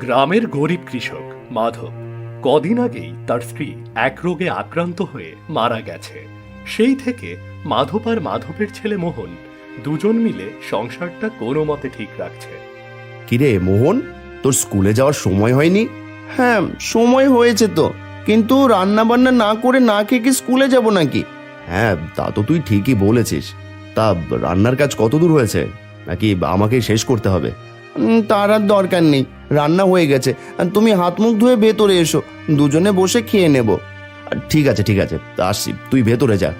গ্রামের গরিব কৃষক মাধব কদিন আগেই তার স্ত্রী এক রোগে আক্রান্ত হয়ে মারা গেছে। সেই থেকে মাধব আর মাধবের ছেলে মোহন দুজন মিলে সংসারটা কোনো মতে ঠিক রাখছে। কিরে মোহন, তোর স্কুলে যাওয়ার সময় হয়নি? হ্যাঁ, সময় হয়েছে তো, কিন্তু রান্না বান্না না করে না খেয়ে কি স্কুলে যাব নাকি? হ্যাঁ, তা তো তুই ঠিকই বলেছিস। তা রান্নার কাজ কত দূর হয়েছে, নাকি আমাকেই শেষ করতে হবে? তার আর দরকার নেই, রান্না হয়ে গেছে। আর তুমি হাত মুখ ধুয়ে ভেতরে এসো, দুজনে বসে খেয়ে নেব। ঠিক আছে ঠিক আছে, আসছি, তুই ভেতরে যা।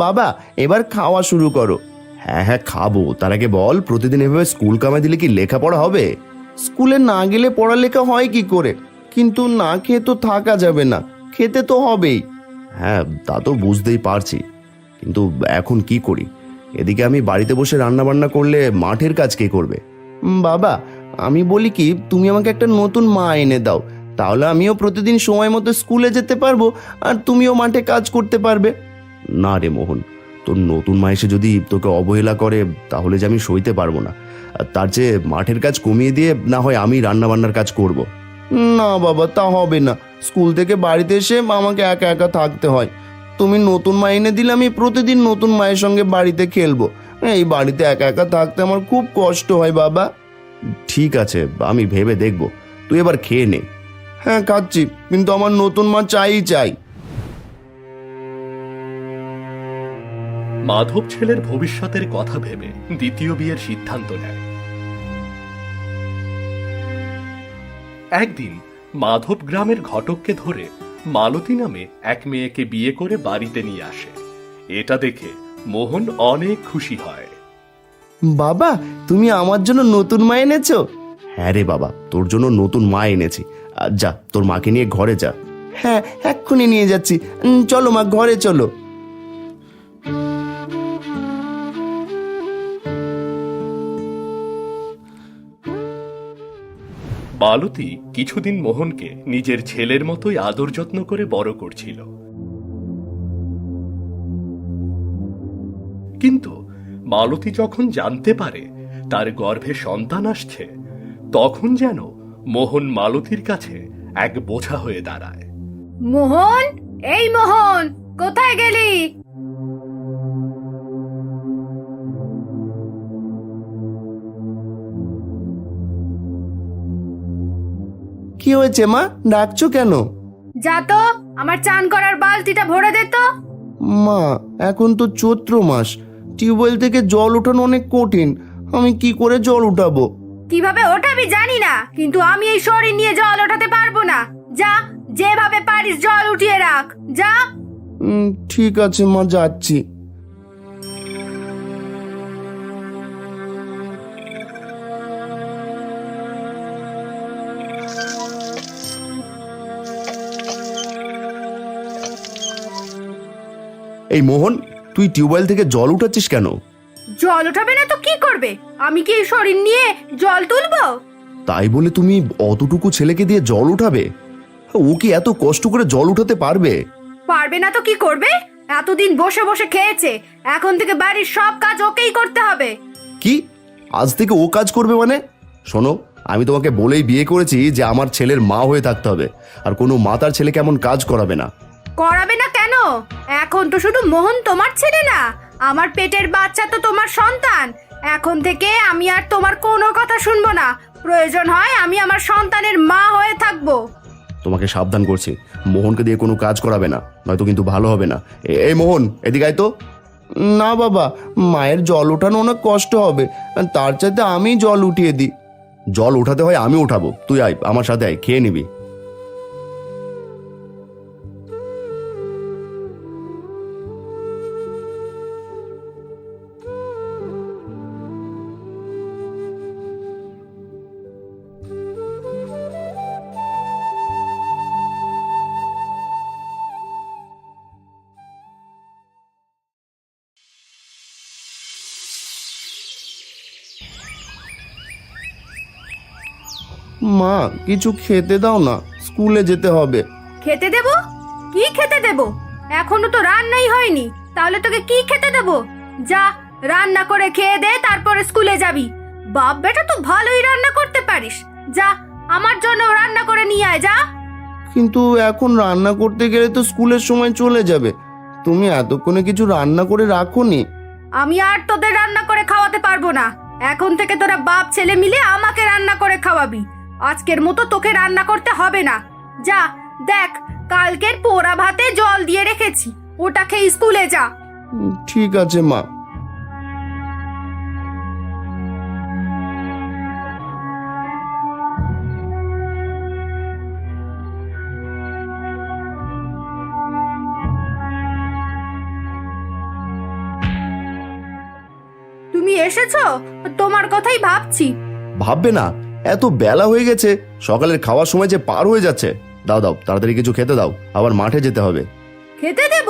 বাবা, এবার খাওয়া শুরু করো। হ্যাঁ হ্যাঁ, খাবো। তার আগে বল, প্রতিদিন এভাবে স্কুল কামাই দিলে কি লেখাপড়া হবে? স্কুলে না গেলে পড়ালেখা হয় কি করে? কিন্তু না খেয়ে তো থাকা যাবে না, খেতে তো হবেই। হ্যাঁ, তা তো বুঝতেই পারছি, কিন্তু এখন কি করি? এদিকে আমি বাড়িতে বসে রান্না বান্না করলে মাঠের কাজ কে করবে? বাবা, আমি বলি কি, তুমি আমাকে একটা নতুন মা এনে দাও, তাহলে আমিও প্রতিদিন সময় মতো স্কুলে যেতে পারবো, আর তুমিও মাঠে কাজ করতে পারবে। না রে মোহন, তোর নতুন মা এসে যদি তোকে অবহেলা করে, তাহলে যে আমি সইতে পারবো না। আর তার চেয়ে মাঠের কাজ কমিয়ে দিয়ে না হয় আমি রান্না বান্নার কাজ করব। না বাবা, তা হবে না। স্কুল থেকে বাড়িতে এসে আমাকে একা একা থাকতে হয়। তুমি নতুন মা এনে দিলে আমি প্রতিদিন নতুন মায়ের সঙ্গে বাড়িতে খেলবো। এই বাড়িতে একা একা থাকতে আমার খুব কষ্ট হয় বাবা। ঠিক আছে, আমি ভেবে দেখব। তুই এবার খেয়ে নে। হ্যাঁ, খাচ্ছি, কিন্তু আমার নতুন মা চাই চাই। মাধব ছেলের ভবিষ্যতের কথা ভেবে দ্বিতীয় বিয়ের সিদ্ধান্ত নেয়। একদিন মাধব গ্রামের ঘটককে ধরে মালতী নামে এক মেয়েকে বিয়ে করে বাড়িতে নিয়ে আসে। এটা দেখে মোহন অনেক খুশি হয়। বাবা, তুমি আমার জন্য নতুন মা এনেছো? হ্যাঁ রে বাবা, তোর জন্য নতুন মা এনেছি। যা, তোর মাকে নিয়ে ঘরে যা। হ্যাঁ, এক্ষুনি নিয়ে যাচ্ছি। চলো মা, ঘরে চলো। মালতী কিছুদিন মোহনকে নিজের ছেলের মতোই আদর যত্ন করে বড় করছিল। কিন্তু মালতী যখন জানতে পারে তার গর্ভে সন্তান আসছে, তখন যেন মোহন মালতীর কাছে এক বোঝা হয়ে দাঁড়ায়। মোহন, এই মোহন, কোথায় গেলি? কি হয়েছে মা, ডাকছো কেন? যা তো, আমার চান করার বালতিটা ভরে দে তো। মা, এখন তো চৈত্র মাস, টিউবওয়েল থেকে জল ওঠানো অনেক কঠিন। আমি কি করে জল উঠাবো? কিভাবে ওঠাবি জানি না, কিন্তু আমি এই শরীর নিয়ে জল ওঠাতে পারবো না। যা, যেভাবে পারিস জল উঠিয়ে রাখ, যা। ঠিক আছে মা, যাচ্ছি। এই মোহন, তুই টিউবওয়েল থেকে জল উঠাচ্ছিস কেন? জল উঠাবে না তো কি করবে? আমি কি এই শরীর নিয়ে জল তুলবো? তাই বলে তুমি অতটুকু ছেলেকে দিয়ে জল উঠাবে? ও কি এত কষ্ট করে জল উঠাতে পারবে? পারবে না তো কি করবে? এতদিন বসে বসে খেয়েছে, এখন থেকে বাড়ির সব কাজ ওকেই করতে হবে। কি, আজ থেকে ও কাজ করবে মানে? শোনো, আমি তোমাকে বলেই বিয়ে করেছি যে আমার ছেলের মা হয়ে থাকতে হবে, আর কোনো মাতার ছেলে কেমন কাজ করাবে না। করাবে না কেন? এখন তো শুধু মোহন তোমার ছেলে না, আমার পেটের বাচ্চা তো তোমার সন্তান। এখন থেকে আমি আর তোমার কোনো কথা শুনবো না। প্রয়োজন হয় আমি আমার সন্তানের মা হয়ে থাকবো। তোমাকে সাবধান করছি, মোহনকে দিয়ে কোনো কাজ করাবে না, নয়তো কিন্তু ভালো হবে না। এই মোহন, এদিকে আয় তো। না বাবা, মায়ের জল ওঠানো অনেক কষ্ট হবে, তার চাইতে আমি জল উঠিয়ে দিই। জল উঠাতে হয় আমি উঠাবো, তুই আয় আমার সাথে, আয়, খেয়ে নিবি। মা কিছু খেতে দাও না, স্কুলে যেতে হবে। খেতে দেব? কি খেতে দেব? এখনো তো রান্নাই হয়নি, তাহলে তোকে কি খেতে দেব? যা রান্না করে খেয়ে দে, তারপরে স্কুলে যাবি। বাপ বেটা তো ভালোই রান্না করতে পারিস, যা আমার জন্য রান্না করে নিয়ে আয় যা। কিন্তু এখন রান্না করতে গেলে তো স্কুলের সময় চলে যাবে। তুমি এতক্ষণে কিছু রান্না করে রাখোনি? আমি আর তোদের রান্না করে খাওয়াতে পারবো না। এখন থেকে তোরা বাপ ছেলে মিলে আমাকে রান্না করে খাওয়াবি। আজকের মতো তোকে রান্না করতে হবে না। যা দেখ, কালকের পোড়া ভাতে জল দিয়ে রেখেছি, ওটা খেয়ে স্কুলে যা। ঠিক আছে মা। তুমি এসেছো? তোমার কথাই ভাবছি। ভাববে না, এত বেলা হয়ে গেছে, সকালের খাওয়ার সময় যে পার হয়ে যাচ্ছে। দাও দাও, তাড়াতাড়ি কিছু খেতে দাও, আবার মাঠে যেতে হবে। খেতে দেব?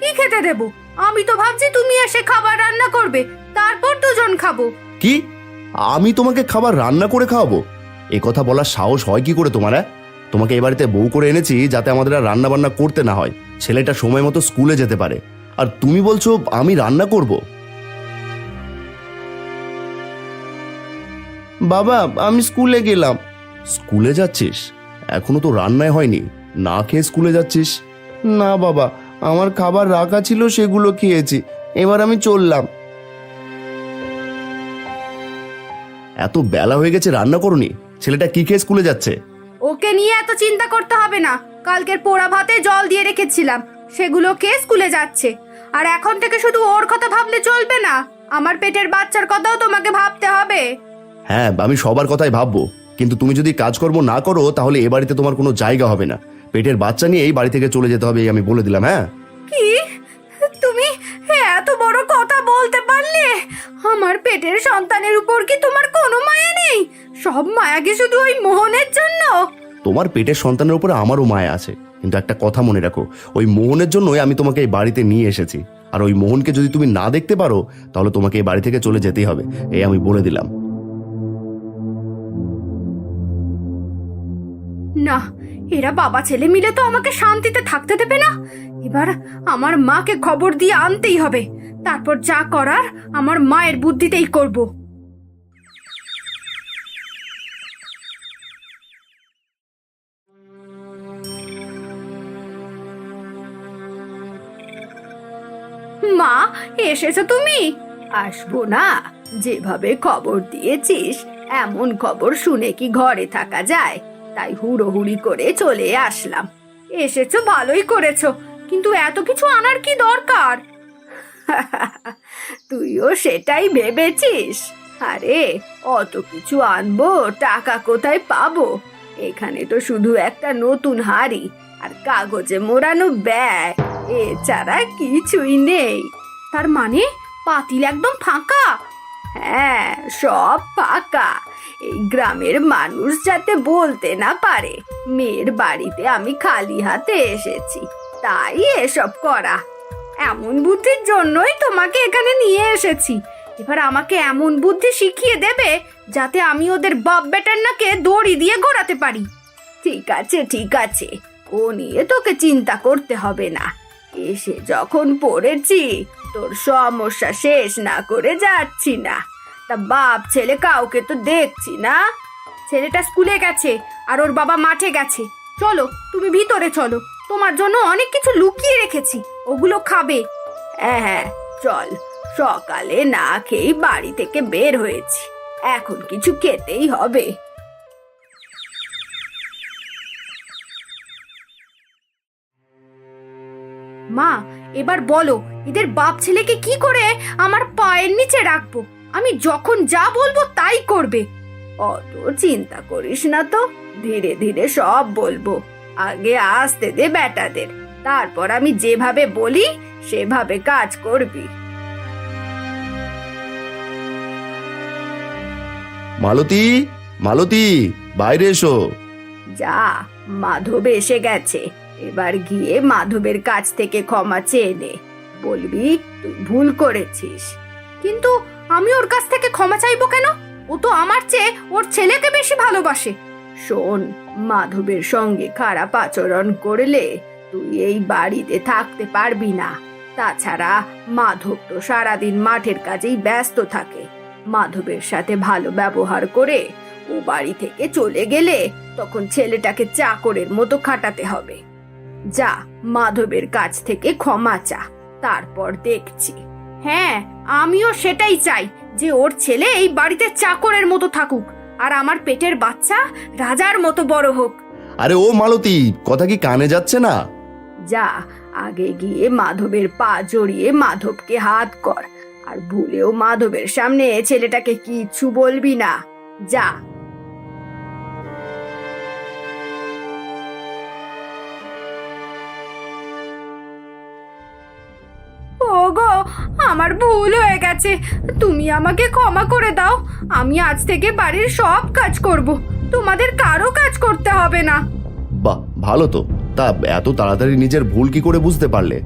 কি খেতে দেব? আমি তো ভাবছি তুমি এসে খাবার রান্না করবে, তারপর দুজন খাবো। কি? আমি তোমাকে খাবার রান্না করে খাওয়াবো? এ কথা বলার সাহস হয় কি করে তোমার? তোমাকে এ বাড়িতে বউ করে এনেছি যাতে আমাদের আর রান্না বান্না করতে না হয়, ছেলেটা সময় মতো স্কুলে যেতে পারে, আর তুমি বলছো আমি রান্না করব? বাবা আমি স্কুলে গেলাম। স্কুলে যাচ্ছিস? এখনো তো রান্নাই হয়নি, না খেয়ে স্কুলে যাচ্ছিস? না বাবা, আমার খাবার রাখা ছিল, সেগুলো খেয়েছি, এবার আমি চললাম। এত বেলা হয়ে গেছে, রান্না করনি? ছেলেটা কি খেয়ে স্কুলে যাচ্ছে? ওকে নিয়ে এত চিন্তা করতে হবে না। কালকের পোড়া ভাতে জল দিয়ে রেখেছিলাম, সেগুলো খেয়ে স্কুলে যাচ্ছে। আর এখন থেকে শুধু ওর কথা ভাবলে চলবে না, আমার পেটের বাচ্চার কথাও তোমাকে ভাবতে হবে। হ্যাঁ, আমি সবার কথাই ভাববো, কিন্তু তুমি যদি কাজকর্ম না করো তাহলে এ বাড়িতে তোমার কোনো জায়গা হবে না। পেটের বাচ্চা নিয়ে এই বাড়ি থেকে চলে যেতে হবে, এই আমি বলে দিলাম। হ্যাঁ, কি? তুমি এত বড় কথা বলতে পারলে? আমার পেটের সন্তানের উপর কি তোমার কোনো মায়া নেই? সব মায়া কি শুধু ওই মোহনের জন্য? তোমার পেটের সন্তানের উপরে আমারও মায়া আছে, কিন্তু একটা কথা মনে রাখো, ওই মোহনের জন্যই আমি তোমাকে এই বাড়িতে নিয়ে এসেছি। আর ওই মোহনকে যদি তুমি না দেখতে পারো তাহলে তোমাকে এই বাড়ি থেকে চলে যেতেই হবে, এই আমি বলে দিলাম। না, এরা বাবা ছেলে মিলে তো আমাকে শান্তিতে থাকতে দেবে না। এবার আমার মাকে খবর দিয়ে আনতেই হবে, তারপর যা করার আমার মায়ের বুদ্ধিতেই করব। মা, এসেছো তুমি? আসবো না? যেভাবে খবর দিয়েছিস এমন খবর শুনে কি ঘরে থাকা যায়? তাই হুড়োহুড়ি করে চলে আসলাম। এসেছো ভালোই করেছো, কিন্তু এত কিছু আনার কি দরকার? তুইও সেটাই ভেবেছিস? আরে অত কিছু আনবো, টাকা কোথায় পাবো? এখানে তো শুধু একটা নতুন হাড়ি আর কাগজে মোড়ানো ব্যাগ, এছাড়া কিছুই নেই। তার মানে পাতিল একদম ফাঁকা? হ্যাঁ, সব ফাঁকা। এই গ্রামের মানুষ যাতে বলতে না পারে মেয়ের বাড়িতে আমি খালি হাতে এসেছি, তাই এসব করা। এমন বুদ্ধির জন্যই তোমাকে এখানে নিয়ে এসেছি। এবার আমাকে এমন বুদ্ধি শিখিয়ে দেবে যাতে আমি ওদের বাপ বেটার নাকে দড়ি দিয়ে ঘোরাতে পারি। ঠিক আছে ঠিক আছে, ও নিয়ে তোকে চিন্তা করতে হবে না। এসে যখন পড়েছি, তোর সমস্যা শেষ না করে যাচ্ছি না। তা বাপ ছেলে কাউকে তো দেখছি না। ছেলেটা স্কুলে গেছে আর ওর বাবা মাঠে গেছে। চলো তুমি ভিতরে চলো, তোমার জন্য অনেক কিছু লুকিয়ে রেখেছি, ওগুলো খাবে। হ্যাঁ হ্যাঁ চল, সকালে না খেয়েই বাড়ি থেকে বের হয়েছি, এখন কিছু খেতেই হবে। মা, এবার বলো এদের বাপ ছেলেকে কি করে আমার পায়ের নিচে রাখবো? আমি যখন যা বলবো তাই করবে। অত চিন্তা করিস না তো, ধীরে ধীরে সব বলবো। আগে আসতে দে বেটাদের, তারপর আমি যেভাবে বলি সেভাবে কাজ করবি। মালতী, মালতী, বাইরে এসো। যা, মাধব এসে গেছে, এবার গিয়ে মাধবের কাছ থেকে ক্ষমা চেয়ে নে। বলবি তুই ভুল করেছিস। কিন্তু আমি ওর কাছ থেকে ক্ষমা চাইবো কেন? ও তো আমার চেয়ে ওর ছেলেকে বেশি ভালোবাসে। শোন, মাধবের সঙ্গে খারাপ আচরণ করলে তুই এই বাড়িতে থাকতে পারবি না। তাছাড়া মাধব তো সারাদিন মাঠের কাজেই ব্যস্ত থাকে। মাধবের সাথে ভালো ব্যবহার করে ও বাড়ি থেকে চলে গেলে তখন ছেলেটাকে চাকরের মতো খাটাতে হবে। যা, মাধবের কাছ থেকে ক্ষমা চা, তারপর দেখছি। হ্যাঁ, আমিও সেটাই চাই যে ওর ছেলে এই বাড়িতে চাকরের মতো থাকুক, আর আমার পেটের বাচ্চা রাজার মতো বড় হোক। আরে ও মালতী, কথা কি কানে যাচ্ছে না? যা, আগে গিয়ে মাধবের পা জড়িয়ে মাধবকে হাত কর, আর ভুলেও মাধবের সামনে ছেলেটাকে কিচ্ছু বলবি না। যা। ওগো, আমার ভুল হয়ে গেছে, তুমি আমাকে ক্ষমা করে দাও। আমি আজ থেকে বাড়ির সব কাজ করব, তোমাদের কারো কাজ করতে হবে না। বাহ, ভালো তো। তা এত তাড়াতাড়ি নিজের ভুল কি করে বুঝতে পারলে?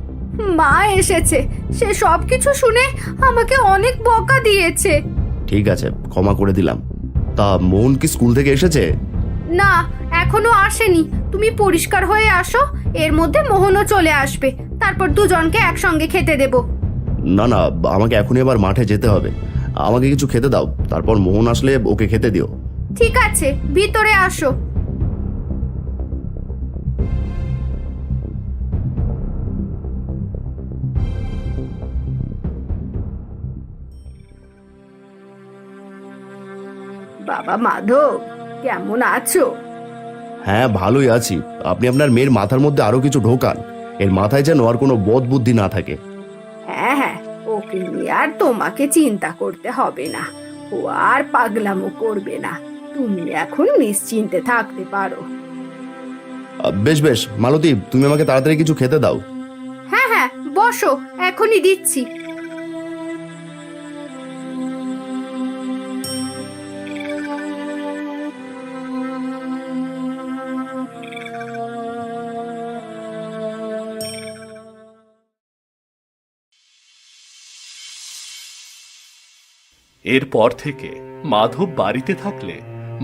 মা এসেছে, সে সব কিছু শুনে আমাকে অনেক বকা দিয়েছে। ঠিক আছে, ক্ষমা করে দিলাম। তা মোহন কি স্কুল থেকে এসেছে? না, এখনো আসেনি। তুমি পরিষ্কার হয়ে আসো, এর মধ্যে মোহনও চলে আসবে, তারপর দুজনকে একসঙ্গে খেতে দেব। না না, আমাকে এখনই আবার মাঠে যেতে হবে। আমাকে কিছু খেতে দাও, তারপর মোহন আসলে ওকে খেতে দিও। ঠিক আছে, ভিতরে আসো। বাবা মাধব, কেমন আছো? হ্যাঁ, ভালোই আছি। আপনি আপনার মেয়ের মাথার মধ্যে আরো কিছু ঢোকান, এর মাথায় যেন আর কোনো বদ বুদ্ধি না থাকে। হ্যাঁ হ্যাঁ, ওকে নিয়ে আর তোমাকে চিন্তা করতে হবে না, ও আর পাগলামো করবে না। তুমি এখন নিশ্চিন্তে থাকতে পারো। বেশ বেশ, মালতী, তুমি আমাকে তাড়াতাড়ি কিছু খেতে দাও। হ্যাঁ হ্যাঁ, বসো, এখনই দিচ্ছি। এরপর থেকে মাধব বাড়িতে থাকলে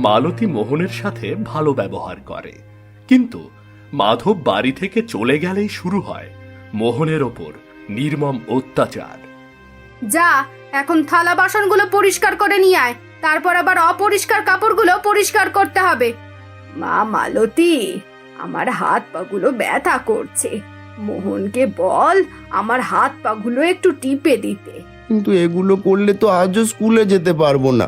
মালতী মোহনের সাথে ভালো ব্যবহার করে, কিন্তু মাধব বাড়ি থেকে চলে গেলেই শুরু হয় মোহনের ওপর নির্মম অত্যাচার। যা, এখন থালা বাসনগুলো পরিষ্কার করে নিয়ে আয়, তারপর আবার অপরিষ্কার কাপড়গুলো পরিষ্কার করতে হবে। মা মালতী, আমার হাত পাগুলো ব্যথা করছে, মোহনকে বল আমার হাত পাগুলো একটু টিপে দিতে। কিন্তু এগুলো করলে তো আজও স্কুলে যেতে পারবো না।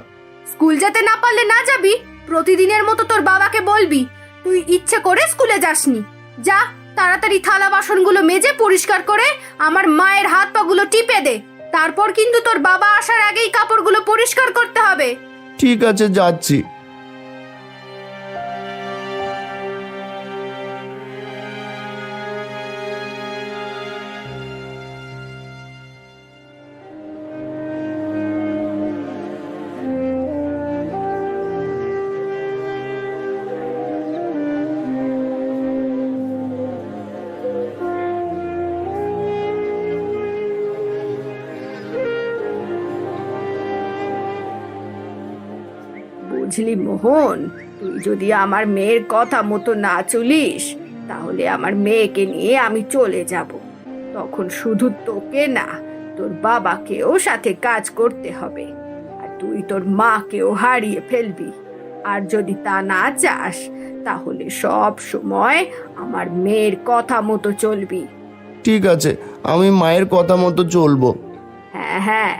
স্কুল যেতে না পারলে না যাবি, প্রতিদিনের মতো তোর বাবাকে বলবি তুই ইচ্ছে করে স্কুলে যাসনি। যা, তাড়াতাড়ি থালা বাসনগুলো মেজে পরিষ্কার করে আমার মায়ের হাত পাগুলো টিপে দে, তারপর কিন্তু তোর বাবা আসার আগেই কাপড়গুলো পরিষ্কার করতে হবে। ঠিক আছে, যাচ্ছি। বুঝলি মোহন, তুই যদি আমার মেয়ের কথা মতো না চলিস, তাহলে আমার মেয়েকে নিয়ে আমি চলে যাব। তখন শুধু তোকে না, তোর বাবাকেও সাথে কাজ করতে হবে, আর তুই তোর মাকেও হারিয়ে ফেলবি। আর যদি তা না চাস, তাহলে সব সময় আমার মেয়ের কথা মতো চলবি। ঠিক আছে, আমি মায়ের কথা মতো চলবো। হ্যাঁ হ্যাঁ,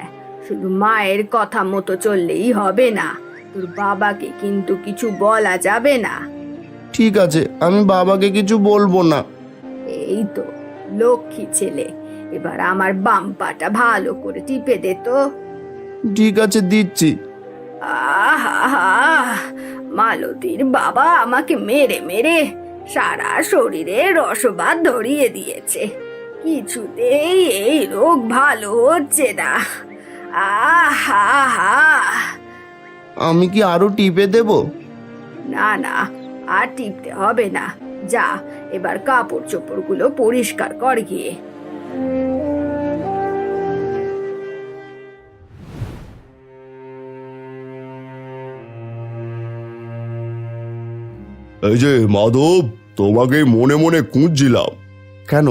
শুধু মায়ের কথা মতো চললেই হবে না, তোর বাবাকে কিন্তু কিছু বলা যাবে না। ঠিক আছে, আমি বাবাকে কিছু বলবো না। এই তো লক্ষ্মী ছেলে, এবার আমার বাম পাটা ভালো করে টিপে দে তো। ঠিক আছে, দিচ্ছি। আহা, মালতীর বাবা আমাকে মেরে মেরে সারা শরীরে রসবাত ধরিয়ে দিয়েছে, কিছুতেই এই রোগ ভালো হচ্ছে না। আহা, আমি কি আরো টিপে দেব? না না, আর টিপতে হবে না। যা, এবার কাপড় চোপড়গুলো পরিষ্কার কর গিয়ে। এই যে মাধব, তোমাকে মনে মনে খুঁজছিলাম। কেন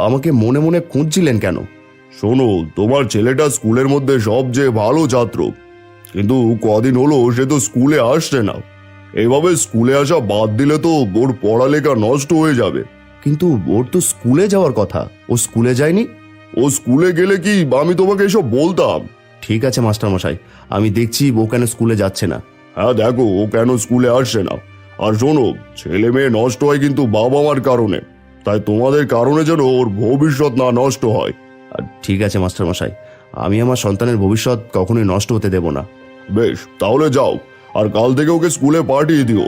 আমাকে মনে মনে খুঁজছিলেন কেন? শোনো, তোমার ছেলেটা স্কুলের মধ্যে সবচেয়ে ভালো ছাত্র, কিন্তু কদিন হলো সে তো স্কুলে আসছে না। এইভাবে স্কুলে আসা বাদ দিলে তো ওর পড়ালেখা নষ্ট হয়ে যাবে। কিন্তু ওর তো স্কুলে যাওয়ার কথা, ও স্কুলে যায়নি। ও স্কুলে গেলে কি আমি তোমাকে এসব বলতাম? ঠিক আছে মাস্টারমশাই, আমি দেখছি ও কেন স্কুলে যাচ্ছে না। হ্যাঁ দেখো, ও কেন স্কুলে আসছে না। আর শোনো, ছেলে মেয়ে নষ্ট হয় কিন্তু বাবা মার কারণে, তাই তোমাদের কারণে যেন ওর ভবিষ্যৎ না নষ্ট হয়। ঠিক আছে মাস্টারমশাই, আমি আমার সন্তানের ভবিষ্যৎ কখনোই নষ্ট হতে দেব না। বেশ, তাহলে যাও, আর কাল থেকে ওকে স্কুলে পাঠিয়ে দিও।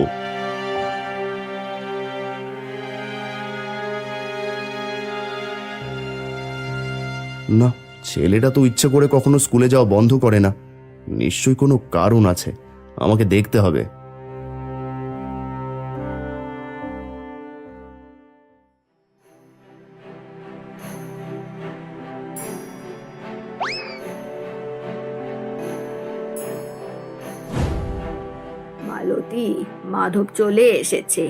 না, ছেলেটা তো ইচ্ছে করে কখনো স্কুলে যাওয়া বন্ধ করে না। নিশ্চয়ই কোনো কারণ আছে, আমাকে দেখতে হবে। মালতী, মাধব চলে এসেছে।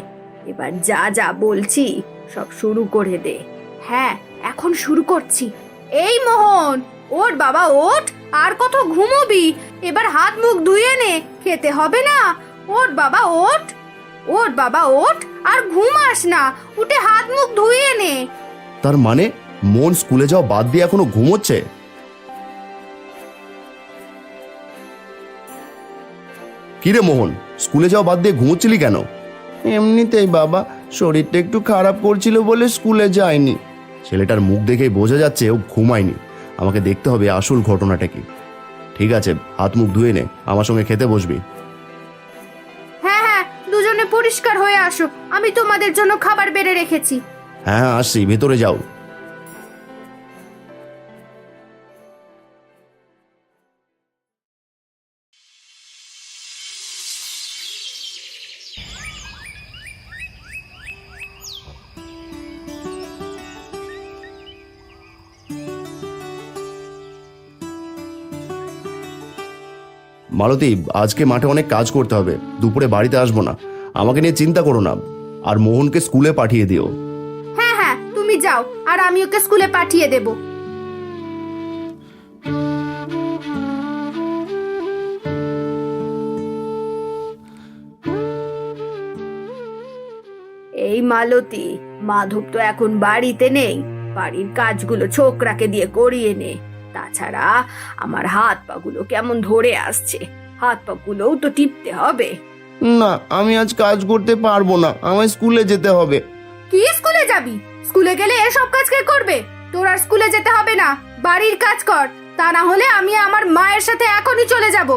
এবার যা যা বলছি সব শুরু করে দে। হ্যাঁ, এখন শুরু করছি। এই মোহন, ওঠ বাবা ওঠ, আর কত ঘুমোবি? এবার হাত মুখ ধুয়ে নে, খেতে হবে না। ওঠ বাবা ওঠ, ওঠ বাবা ওঠ, আর ঘুমাস না, উঠে হাত মুখ ধুয়ে নে। তার মানে মন স্কুলে যাওয়া বাদ দিয়ে এখনো ঘুমোচ্ছে? কিরে মোহন, স্কুলে যাওয়া বাদ দিয়ে ঘুমোচ্ছিলি কেন? এমনিতেই বাবা, শরীরটা একটু খারাপ করছিল বলে স্কুলে যায়নি। ছেলেটার মুখ দেখেই বোঝা যাচ্ছে ও ঘুমায়নি। আমাকে দেখতে হবে আসল ঘটনাটা কি। ঠিক আছে, হাত মুখ ধুয়ে নে, আমার সঙ্গে খেতে বসবি। হ্যাঁ হ্যাঁ, দুজনে পরিষ্কার হয়ে আসো, আমি তোমাদের জন্য খাবার বেড়ে রেখেছি। হ্যাঁ হ্যাঁ, আসছি, ভেতরে যাও। মালতী, আজকে মাঠে অনেক কাজ করতে হবে, দুপুরে বাড়িতে আসবো না। আমাকে নিয়ে চিন্তা করো না, আর মোহনকে স্কুলে পাঠিয়ে দিও। হ্যাঁ হ্যাঁ, তুমি যাও, আর আমি ওকে স্কুলে পাঠিয়ে দেব। এই মালতী, মাধব তো এখন বাড়িতে নেই, বাড়ির কাজগুলো ছোকরাকে দিয়ে করিয়ে নে। তাছাড়া আমার হাত পাগুলো কেমন ধরে আসছে, হাত পাগুলোও তো টিপতে হবে। না, আমি আজ কাজ করতে পারবো না, আমায় স্কুলে যেতে হবে। কি স্কুলে যাবি? স্কুলে গেলে এসব কাজ কে করবে? তোর আর স্কুলে যেতে হবে না, বাড়ির কাজ কর, তা না হলে আমি আমার মায়ের সাথে এখনই চলে যাব।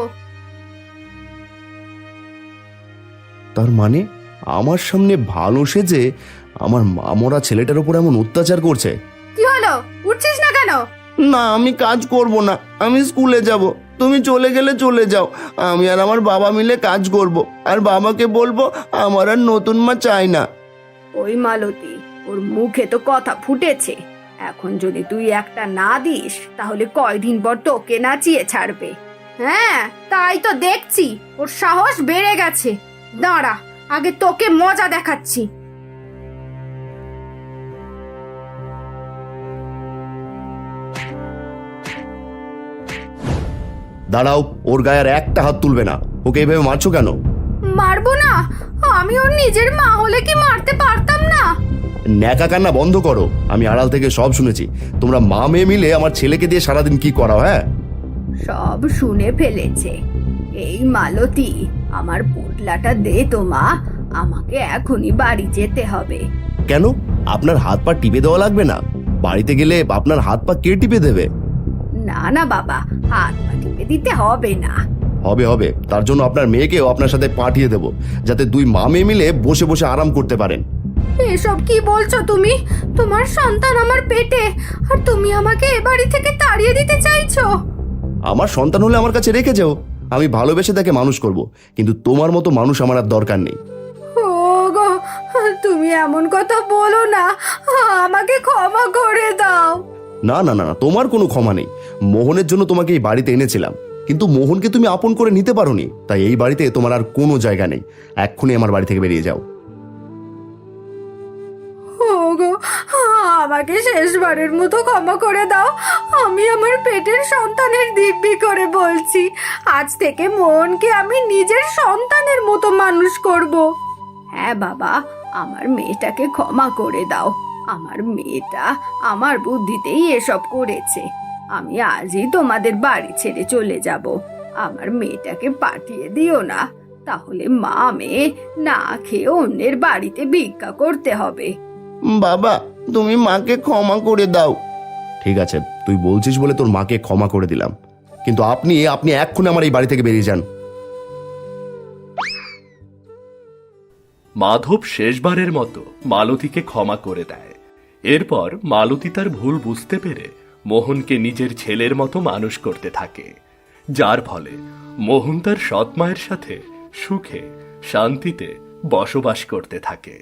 তার মানে আমার সামনে ভালো সেজে আমার মামরা ছেলেটার উপর এমন অত্যাচার করছে। কি হলো, উঠছিস না কেন? না, আমি কাজ করব না, আমি স্কুলে যাব। তুমি চলে গেলে চলে যাও, আমি আর আমার বাবা মিলে কাজ করব, আর বাবাকে বলবো আমার আর নতুন মা চাই না। ওই মালতী, ওর মুখে তো কথা ফুটেছে, এখন যদি তুই একটা না দিস তাহলে কয়দিন পর তোকে নাচিয়ে ছাড়বে। হ্যাঁ, তাই তো দেখছি, ওর সাহস বেড়ে গেছে। দাঁড়া, আগে তোকে মজা দেখাচ্ছি। দাঁড়াও, ওর গায়ে আর একটা হাত তুলবে না। ওকে এইভাবে মারছো কেন? মারবো না? আমি ওর নিজের মা হলে কি মারতে পারতাম না? ন্যাকা কান্না বন্ধ করো, আমি আড়াল থেকে সব শুনেছি। তোমরা মা মেয়ে মিলে আমার ছেলেকে দিয়ে সারাদিন কি করাও? হ্যাঁ, সব শুনে ফেলেছে। এই মালতী, আমার পোটলাটা দে তো মা, আমাকে এখনই বাড়ি যেতে হবে। কেন? আপনার হাত পা টিপে দেওয়া লাগবে না? বাড়িতে গেলে আপনার হাত পা কে টিপে দেবে? না না বাবা, হাত পা টিপে দিতে হবে না। হবে হবে, তার জন্য আপনার মেয়েকেও আপনার সাথে পাঠিয়ে দেব, যাতে দুই মা মেয়ে মিলে বসে বসে আরাম করতে পারেন। এসব কি বলছো তুমি? তোমার সন্তান আমার পেটে, আর তুমি আমাকে এ বাড়ি থেকে তাড়িয়ে দিতে চাইছো? আমার সন্তান হলে আমার কাছে রেখে যাও, আমি ভালোবেসে তাকে মানুষ করব, কিন্তু তোমার মতো মানুষ আমার আর দরকার নেই। ও গো, তুমি এমন কথা বলো না, আমাকে ক্ষমা করে দাও। না না না না, তোমার কোনো ক্ষমা নেই। মোহনের জন্য তোমাকে এই বাড়িতে এনেছিলাম, কিন্তু মোহনকে তুমি আপন করে নিতে পারোনি, তাই এই বাড়িতে তোমার আর কোনো জায়গা নেই। এক্ষুনি আমার বাড়ি থেকে বেরিয়ে যাও। আমাকে শেষবারের মতো ক্ষমা করে দাও। আমি আমার পেটের সন্তানের দিব্যি করে বলছি, আজ থেকে মোহনকে আমি নিজের সন্তানের মতো মানুষ করব। হ্যাঁ বাবা, আমার মেয়েটাকে ক্ষমা করে দাও। আমার মেয়েটা আমার বুদ্ধিতেই এসব করেছে। আমি আজই তোমাদের বাড়ি ছেড়ে চলে যাব। আমার মেয়েটাকে পাঠিয়ে দিও না, তাহলে মা মেয়ে না খেয়ে অন্যের বাড়িতে ভিক্ষা করতে হবে। বাবা, তুমি মাকে ক্ষমা করে দাও। ঠিক আছে, তুই বলছিস বলে তোর মাকে ক্ষমা করে দিলাম, কিন্তু আপনি আপনি এক্ষুনি আমার এই বাড়ি থেকে বেরিয়ে যান। মাধব শেষবারের মতো মালতীকে ক্ষমা করে দেয়। এরপর মালতী তার ভুল বুঝতে পেরে মোহনকে নিজের ছেলের মতো মানুষ করতে থাকে, যার ফলে মোহন তার সৎ মায়ের সাথে সুখে শান্তিতে বসবাস করতে থাকে।